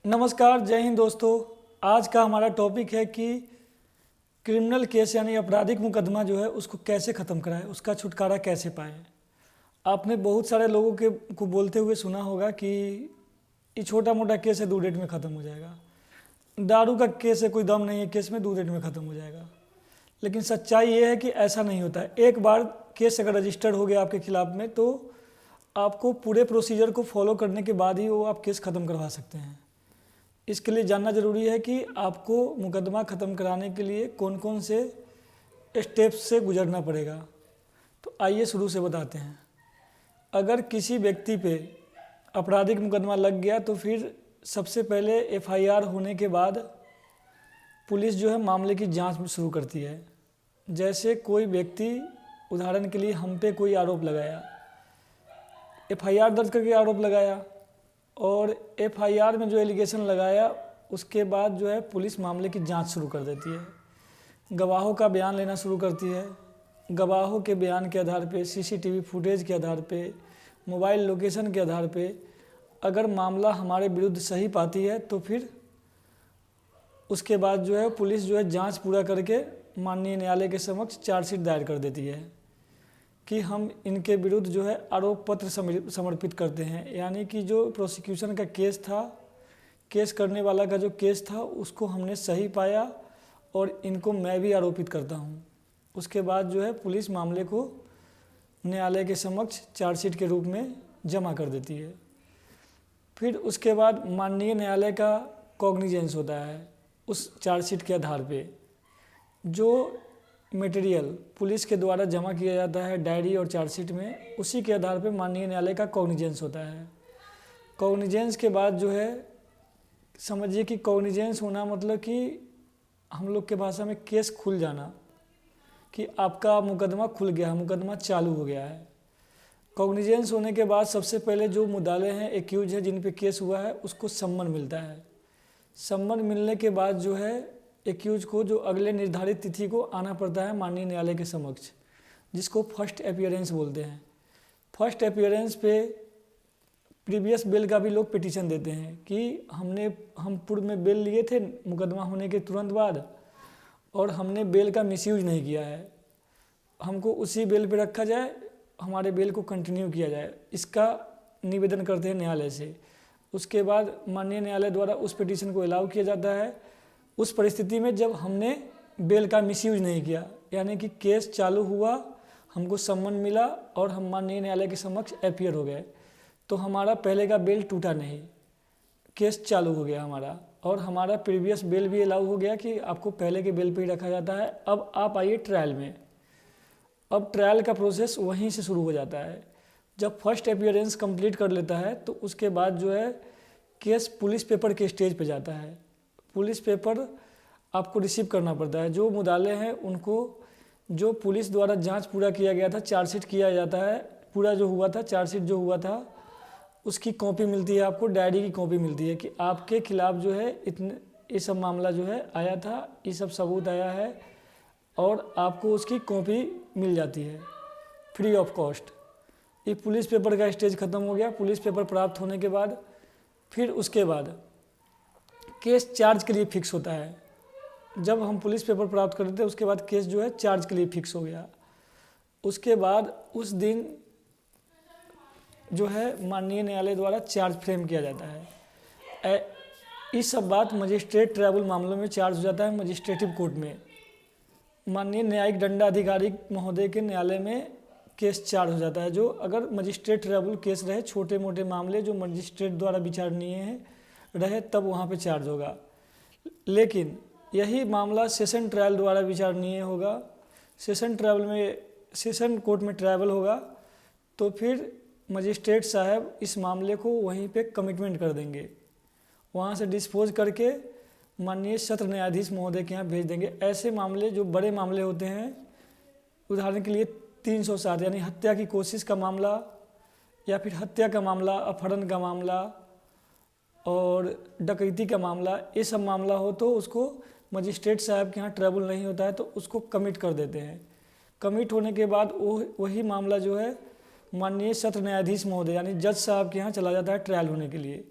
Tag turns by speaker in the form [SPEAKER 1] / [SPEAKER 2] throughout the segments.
[SPEAKER 1] नमस्कार, जय हिंद दोस्तों। आज का हमारा टॉपिक है कि क्रिमिनल केस यानी आपराधिक मुकदमा जो है उसको कैसे ख़त्म कराएं, उसका छुटकारा कैसे पाएं। आपने बहुत सारे लोगों को बोलते हुए सुना होगा कि ये छोटा मोटा केस है, 2 डेट में ख़त्म हो जाएगा। दारू का केस है, कोई दम नहीं है केस में, 2 डेट में ख़त्म हो जाएगा। लेकिन सच्चाई ये है कि ऐसा नहीं होता है। एक बार केस अगर रजिस्टर्ड हो गया आपके खिलाफ में, तो आपको पूरे प्रोसीजर को फॉलो करने के बाद ही वो आप केस ख़त्म करवा सकते हैं। इसके लिए जानना ज़रूरी है कि आपको मुकदमा ख़त्म कराने के लिए कौन कौन से स्टेप्स से गुजरना पड़ेगा। तो आइए शुरू से बताते हैं। अगर किसी व्यक्ति पे आपराधिक मुकदमा लग गया तो फिर सबसे पहले एफआईआर होने के बाद पुलिस जो है मामले की जांच शुरू करती है। जैसे कोई व्यक्ति, उदाहरण के लिए हम पे कोई आरोप लगाया, एफआईआर दर्ज करके आरोप लगाया और एफआईआर में जो एलिगेशन लगाया उसके बाद जो है पुलिस मामले की जांच शुरू कर देती है। गवाहों का बयान लेना शुरू करती है। गवाहों के बयान के आधार पे, सीसीटीवी फुटेज के आधार पे, मोबाइल लोकेशन के आधार पे अगर मामला हमारे विरुद्ध सही पाती है तो फिर उसके बाद जो है पुलिस जो है जांच पूरा करके माननीय न्यायालय के समक्ष चार्जशीट दायर कर देती है कि हम इनके विरुद्ध जो है आरोप पत्र समर्पित करते हैं। यानी कि जो प्रोसिक्यूशन का केस था, केस करने वाला का जो केस था उसको हमने सही पाया और इनको मैं भी आरोपित करता हूं। उसके बाद जो है पुलिस मामले को न्यायालय के समक्ष चार्जशीट के रूप में जमा कर देती है। फिर उसके बाद माननीय न्यायालय का कॉग्निजेंस होता है उस चार्जशीट के आधार पे। जो मटेरियल पुलिस के द्वारा जमा किया जाता है डायरी और चार्जशीट में, उसी के आधार पर माननीय न्यायालय का कॉग्निजेंस होता है। कॉग्निजेंस के बाद जो है समझिए कि कॉग्निजेंस होना मतलब कि हम लोग के भाषा में केस खुल जाना, कि आपका मुकदमा खुल गया, मुकदमा चालू हो गया है। कॉग्निजेंस होने के बाद सबसे पहले जो मुद्दाले हैं, एक्यूज है, जिन पे केस हुआ है, उसको सम्मन मिलता है। सम्मन मिलने के बाद जो है एक्यूज को जो अगले निर्धारित तिथि को आना पड़ता है माननीय न्यायालय के समक्ष, जिसको फर्स्ट अपीयरेंस बोलते हैं। फर्स्ट अपीयरेंस पे प्रीवियस बेल का भी लोग पिटीशन देते हैं कि हम पूर्व में बेल लिए थे मुकदमा होने के तुरंत बाद और हमने बेल का मिसयूज नहीं किया है, हमको उसी बेल पे रखा जाए, हमारे बेल को कंटिन्यू किया जाए, इसका निवेदन करते हैं न्यायालय से। उसके बाद माननीय न्यायालय द्वारा उस पिटीशन को अलाउ किया जाता है। उस परिस्थिति में जब हमने बेल का मिसयूज नहीं किया, यानी कि केस चालू हुआ, हमको सम्मन मिला और हम माननीय न्यायालय के समक्ष अपीयर हो गए, तो हमारा पहले का बेल टूटा नहीं, केस चालू हो गया हमारा, और हमारा प्रीवियस बेल भी अलाउ हो गया कि आपको पहले के बेल पे ही रखा जाता है। अब आप आइए ट्रायल में। अब ट्रायल का प्रोसेस वहीं से शुरू हो जाता है। जब फर्स्ट अपीयरेंस कंप्लीट कर लेता है तो उसके बाद जो है केस पुलिस पेपर के स्टेज पे जाता है। पुलिस पेपर आपको रिसीव करना पड़ता है। जो मुद्दाले हैं उनको जो पुलिस द्वारा जांच पूरा किया गया था, चार्जशीट किया जाता है, पूरा जो हुआ था, चार्जशीट जो हुआ था उसकी कॉपी मिलती है आपको, डायरी की कॉपी मिलती है कि आपके खिलाफ जो है इतने ये सब मामला जो है आया था, ये सब सबूत आया है, और आपको उसकी कॉपी मिल जाती है फ्री ऑफ कॉस्ट। ये पुलिस पेपर का स्टेज ख़त्म हो गया। पुलिस पेपर प्राप्त होने के बाद फिर उसके बाद केस चार्ज के लिए फिक्स होता है। जब हम पुलिस पेपर प्राप्त करते हैं उसके बाद केस जो है चार्ज के लिए फिक्स हो गया। उसके बाद उस दिन जो है माननीय न्यायालय द्वारा चार्ज फ्रेम किया जाता है। ये सब बात मजिस्ट्रेट ट्रायबल मामलों में चार्ज हो जाता है मजिस्ट्रेटिव कोर्ट में। माननीय न्यायिक दंडाधिकारी महोदय के न्यायालय में केस चार्ज हो जाता है। जो अगर मजिस्ट्रेट ट्रायबल केस रहे, छोटे मोटे मामले जो मजिस्ट्रेट द्वारा विचारणीय हैं रहे, तब वहाँ पे चार्ज होगा। लेकिन यही मामला सेशन ट्रायल द्वारा विचारणीय होगा, सेशन कोर्ट में ट्रायल होगा, तो फिर मजिस्ट्रेट साहब इस मामले को वहीं पे कमिटमेंट कर देंगे, वहाँ से डिस्पोज करके माननीय सत्र न्यायाधीश महोदय के यहाँ भेज देंगे। ऐसे मामले जो बड़े मामले होते हैं, उदाहरण के लिए 307 यानी हत्या की कोशिश का मामला, या फिर हत्या का मामला, अपहरण का मामला और डकैती का मामला, ये सब मामला हो तो उसको मजिस्ट्रेट साहब के यहाँ ट्रैवल नहीं होता है तो उसको कमिट कर देते हैं। कमिट होने के बाद वही मामला जो है माननीय सत्र न्यायाधीश महोदय यानी जज साहब के यहाँ चला जाता है ट्रायल होने के लिए।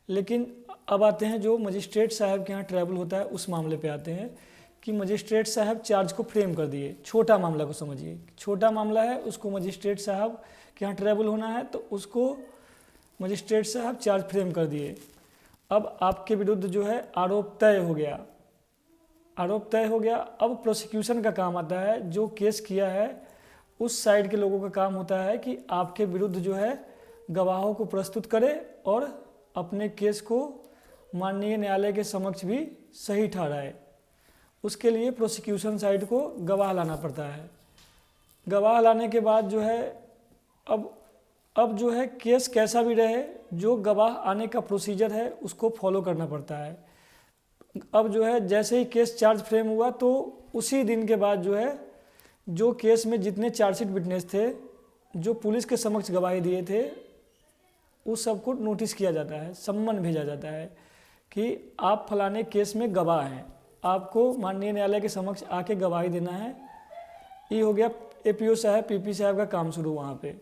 [SPEAKER 1] लेकिन अब आते हैं जो मजिस्ट्रेट साहब के यहाँ ट्रैवल होता है उस मामले पे आते हैं कि मजिस्ट्रेट साहब चार्ज को फ्रेम कर दिए। छोटा मामला को समझिए, छोटा मामला है, उसको मजिस्ट्रेट साहब के यहाँ ट्रैवल होना है तो उसको मजिस्ट्रेट साहब चार्ज फ्रेम कर दिए। अब आपके विरुद्ध जो है आरोप तय हो गया, आरोप तय हो गया। अब प्रोसिक्यूशन का काम आता है, जो केस किया है उस साइड के लोगों का काम होता है कि आपके विरुद्ध जो है गवाहों को प्रस्तुत करे और अपने केस को माननीय न्यायालय के समक्ष भी सही ठहराए। उसके लिए प्रोसिक्यूशन साइड को गवाह लाना पड़ता है। गवाह लाने के बाद जो है अब जो है केस कैसा भी रहे, जो गवाह आने का प्रोसीजर है उसको फॉलो करना पड़ता है। अब जो है जैसे ही केस चार्ज फ्रेम हुआ तो उसी दिन के बाद जो है जो केस में जितने चार्जशीट विटनेस थे, जो पुलिस के समक्ष गवाही दिए थे, उस सबको नोटिस किया जाता है, सम्मन भेजा जाता है कि आप फलाने केस में गवाह हैं, आपको माननीय न्यायालय के समक्ष आके गवाही देना है। ये हो गया एपीओ साहब पीपी साहब का काम शुरू वहाँ पे,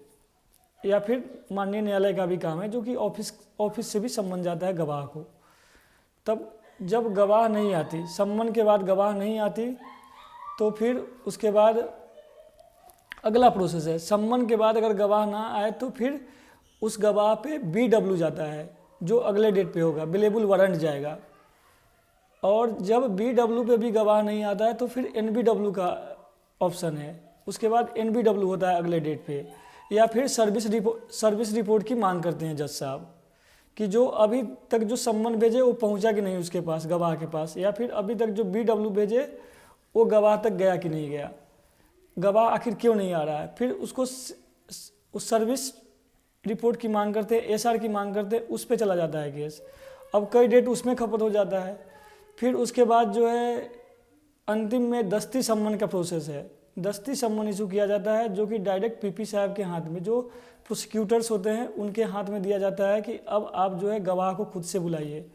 [SPEAKER 1] या फिर माननीय न्यायालय का भी काम है जो कि ऑफिस से भी सम्मन जाता है गवाह को। तब जब गवाह नहीं आती, सम्मन के बाद गवाह नहीं आती, तो फिर उसके बाद अगला प्रोसेस है। सम्मन के बाद अगर गवाह ना आए तो फिर उस गवाह पे BW जाता है, जो अगले डेट पे होगा, बिलेबल वारंट जाएगा। और जब BW पे भी गवाह नहीं आता है तो फिर NBW का ऑप्शन है, उसके बाद NBW होता है अगले डेट पे। या फिर सर्विस रिपोर्ट की मांग करते हैं जज साहब कि जो अभी तक जो सम्मन भेजे वो पहुंचा कि नहीं उसके पास, गवाह के पास, या फिर अभी तक जो BW भेजे वो गवाह तक गया कि नहीं गया, गवाह आखिर क्यों नहीं आ रहा है। फिर उसको उस सर्विस रिपोर्ट की मांग करते हैं, SR की मांग करते हैं, उस पर चला जाता है केस। अब कई डेट उसमें खपत हो जाता है। फिर उसके बाद जो है अंतिम में दस्ती सम्मन का प्रोसेस है। दस्ती सम्मन इशू किया जाता है जो कि डायरेक्ट पीपी साहब के हाथ में, जो प्रोसिक्यूटर्स होते हैं उनके हाथ में दिया जाता है कि अब आप जो है गवाह को खुद से बुलाइए,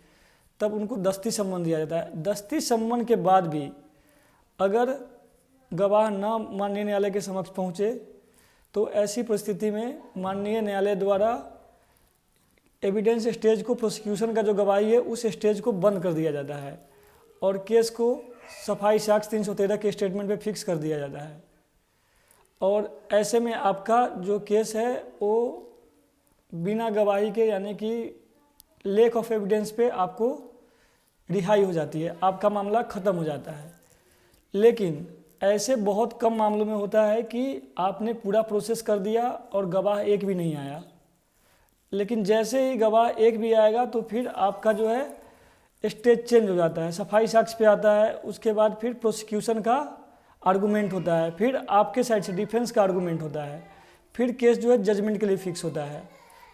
[SPEAKER 1] तब उनको दस्ती सम्मन दिया जाता है। दस्ती सम्मन के बाद भी अगर गवाह ना माननीय न्यायालय के समक्ष पहुँचे तो ऐसी परिस्थिति में माननीय न्यायालय द्वारा एविडेंस स्टेज को, प्रोसिक्यूशन का जो गवाही है उस स्टेज को बंद कर दिया जाता है और केस को सफाई साक्ष्य 313 के स्टेटमेंट पे फिक्स कर दिया जाता है। और ऐसे में आपका जो केस है वो बिना गवाही के, यानी कि लैक ऑफ एविडेंस पे आपको रिहाई हो जाती है, आपका मामला ख़त्म हो जाता है। लेकिन ऐसे बहुत कम मामलों में होता है कि आपने पूरा प्रोसेस कर दिया और गवाह एक भी नहीं आया, लेकिन जैसे ही गवाह एक भी आएगा तो फिर आपका जो है स्टेज चेंज हो जाता है, सफाई साक्ष्य पे आता है। उसके बाद फिर प्रोसिक्यूशन का आर्गूमेंट होता है, फिर आपके साइड से डिफेंस का आर्गूमेंट होता है, फिर केस जो है जजमेंट के लिए फिक्स होता है।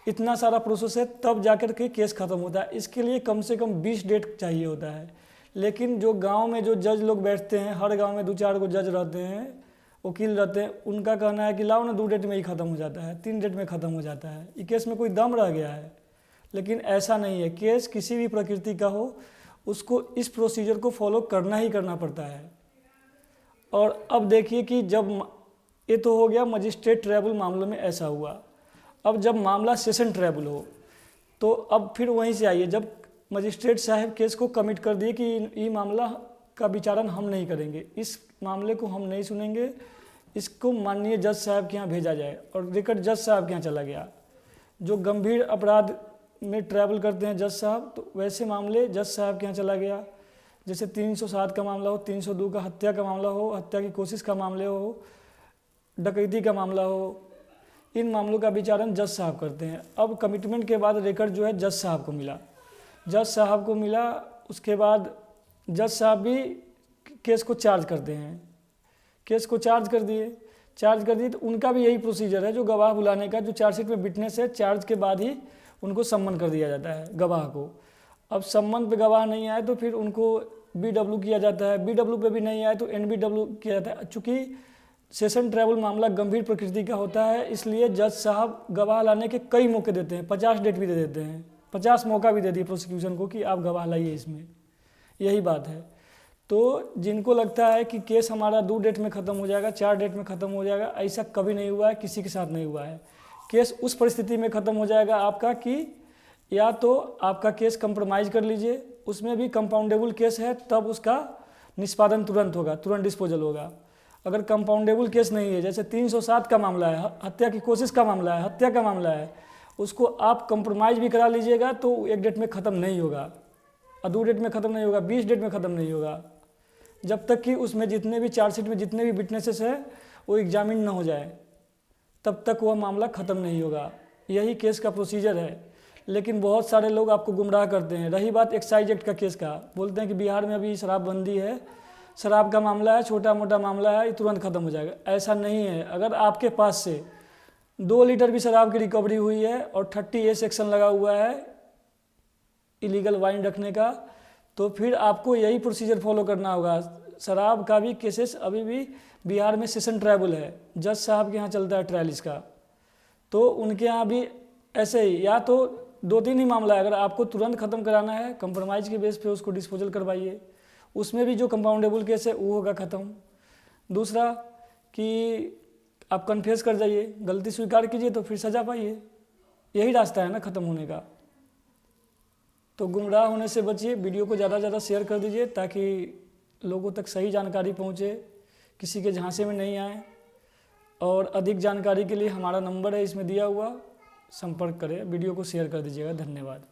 [SPEAKER 1] इतना सारा प्रोसेस है, तब जाकर के केस ख़त्म होता है। इसके लिए कम से कम 20 डेट चाहिए होता है। लेकिन जो गांव में जो जज लोग बैठते हैं, हर गांव में 2-4 को जज रहते हैं, वकील रहते हैं, उनका कहना है कि लाओ ना 2 डेट में ही ख़त्म हो जाता है, 3 डेट में ख़त्म हो जाता है, ये केस में कोई दम रह गया है। लेकिन ऐसा नहीं है, केस किसी भी प्रकृति का हो उसको इस प्रोसीजर को फॉलो करना ही करना पड़ता है। और अब देखिए कि जब ये तो हो गया मजिस्ट्रेट ट्रैवल मामलों में ऐसा हुआ। अब जब मामला सेशन ट्रैवल हो तो अब फिर वहीं से आइए, जब मजिस्ट्रेट साहब केस को कमिट कर दिए कि ये मामला का विचारण हम नहीं करेंगे, इस मामले को हम नहीं सुनेंगे, इसको माननीय जज साहब के यहाँ भेजा जाए, और रिकॉर्ड जज साहब के यहाँ चला गया। जो गंभीर अपराध में ट्रैवल करते हैं जज साहब, तो वैसे मामले जज साहब के यहाँ चला गया। जैसे 307 का मामला हो, 302 का हत्या का मामला हो, हत्या की कोशिश का मामले हो, डकैती का मामला हो, इन मामलों का विचारण जज साहब करते हैं। अब कमिटमेंट के बाद रिकॉर्ड जो है जज साहब को मिला, जज साहब को मिला। उसके बाद जज साहब भी केस को चार्ज करते हैं, केस को चार्ज कर दिए तो उनका भी यही प्रोसीजर है जो गवाह बुलाने का, जो चार्जशीट में विटनेस है, चार्ज के बाद ही उनको सम्मन कर दिया जाता है गवाह को। अब सम्मन पे गवाह नहीं आए तो फिर उनको BW किया जाता है, BW पे भी नहीं आए तो NBW किया जाता है। चूँकि सेशन ट्रैवल मामला गंभीर प्रकृति का होता है, इसलिए जज साहब गवाह लाने के कई मौके देते हैं, 50 डेट भी दे देते हैं, 50 मौका भी दे दिए प्रोसिक्यूशन को कि आप गवाह लाइए इसमें। यही बात है। तो जिनको लगता है कि केस हमारा 2 डेट में ख़त्म हो जाएगा, 4 डेट में ख़त्म हो जाएगा, ऐसा कभी नहीं हुआ है, किसी के साथ नहीं हुआ है। केस उस परिस्थिति में ख़त्म हो जाएगा आपका कि या तो आपका केस कंप्रोमाइज़ कर लीजिए, उसमें भी कंपाउंडेबल केस है तब उसका निष्पादन तुरंत होगा, तुरंत डिस्पोजल होगा। अगर कंपाउंडेबल केस नहीं है, जैसे 307 का मामला है, हत्या की कोशिश का मामला है, हत्या का मामला है, उसको आप कंप्रोमाइज़ भी करा लीजिएगा तो एक डेट में ख़त्म नहीं होगा, दो डेट में ख़त्म नहीं होगा, 20 डेट में ख़त्म नहीं होगा, जब तक कि उसमें जितने भी चार्जशीट में जितने भी विटनेसेस है वो एग्जामिन ना हो जाए, तब तक वह मामला ख़त्म नहीं होगा। यही केस का प्रोसीजर है। लेकिन बहुत सारे लोग आपको गुमराह करते हैं। रही बात एक्साइज एक्ट का केस का, बोलते हैं कि बिहार में अभी शराबबंदी है, शराब का मामला है, छोटा मोटा मामला है, ये तुरंत ख़त्म हो जाएगा। ऐसा नहीं है। अगर आपके पास से 2 लीटर भी शराब की रिकवरी हुई है और 30A सेक्शन लगा हुआ है इलीगल वाइन रखने का, तो फिर आपको यही प्रोसीजर फॉलो करना होगा। शराब का भी केसेस अभी भी बिहार में सेशन ट्रायबल है, जज साहब के यहाँ चलता है ट्रायल इसका, तो उनके यहाँ भी ऐसे ही, या तो 2-3 ही मामला है। अगर आपको तुरंत ख़त्म कराना है, कंप्रोमाइज़ के बेस पे उसको डिस्पोजल करवाइए, उसमें भी जो कंपाउंडेबल केस है वो होगा ख़त्म। दूसरा कि आप कन्फेस कर जाइए, गलती स्वीकार कीजिए तो फिर सज़ा पाइए, यही रास्ता है ना ख़त्म होने का। तो गुमराह होने से बचिए, वीडियो को ज़्यादा से ज़्यादा शेयर कर दीजिए ताकि लोगों तक सही जानकारी पहुँचे, किसी के झांसे में नहीं आए। और अधिक जानकारी के लिए हमारा नंबर है इसमें दिया हुआ, संपर्क करें। वीडियो को शेयर कर दीजिएगा। धन्यवाद।